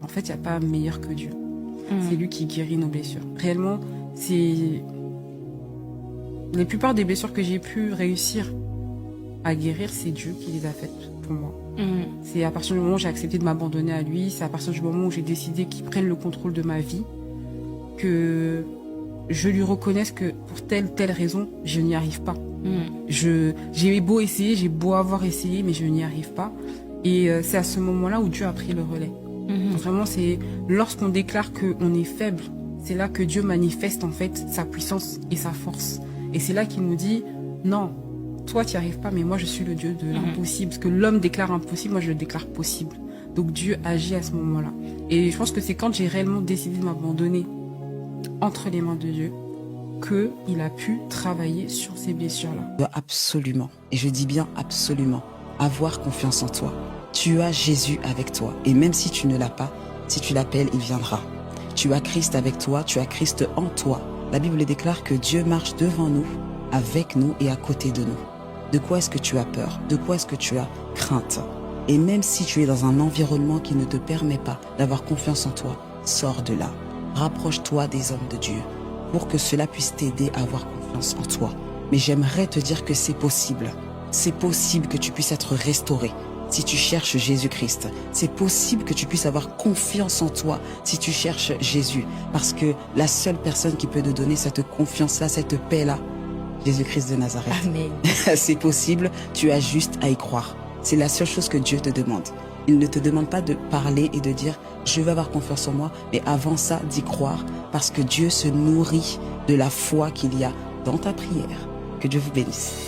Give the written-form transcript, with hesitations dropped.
fait, il n'y a pas meilleur que Dieu. C'est lui qui guérit nos blessures. Réellement, c'est... La plupart des blessures que j'ai pu réussir à guérir, c'est Dieu qui les a faites pour moi. C'est à partir du moment où j'ai accepté de m'abandonner à lui, c'est à partir du moment où j'ai décidé qu'il prenne le contrôle de ma vie, que je lui reconnaisse que pour telle ou telle raison, je n'y arrive pas. J'ai beau essayer, j'ai beau avoir essayé, mais je n'y arrive pas. Et c'est à ce moment-là où Dieu a pris le relais. Vraiment, c'est lorsqu'on déclare qu'on est faible, c'est là que Dieu manifeste en fait sa puissance et sa force. Et c'est là qu'il nous dit, non, toi tu n'y arrives pas, mais moi je suis le Dieu de l'impossible. Parce que l'homme déclare impossible, moi je le déclare possible. Donc Dieu agit à ce moment-là. Et je pense que c'est quand j'ai réellement décidé de m'abandonner entre les mains de Dieu qu'il a pu travailler sur ces blessures-là. Tu dois absolument, et je dis bien absolument, avoir confiance en toi. Tu as Jésus avec toi. Et même si tu ne l'as pas, si tu l'appelles, il viendra. Tu as Christ avec toi, tu as Christ en toi. La Bible déclare que Dieu marche devant nous, avec nous et à côté de nous. De quoi est-ce que tu as peur? De quoi est-ce que tu as crainte? Et même si tu es dans un environnement qui ne te permet pas d'avoir confiance en toi, sors de là. Rapproche-toi des hommes de Dieu pour que cela puisse t'aider à avoir confiance en toi. Mais j'aimerais te dire que c'est possible. C'est possible que tu puisses être restauré si tu cherches Jésus-Christ. C'est possible que tu puisses avoir confiance en toi si tu cherches Jésus. Parce que la seule personne qui peut te donner cette confiance-là, cette paix-là, Jésus-Christ de Nazareth. Amen. C'est possible, tu as juste à y croire. C'est la seule chose que Dieu te demande. Il ne te demande pas de parler et de dire « je veux avoir confiance en moi », mais avant ça, d'y croire, parce que Dieu se nourrit de la foi qu'il y a dans ta prière. Que Dieu vous bénisse.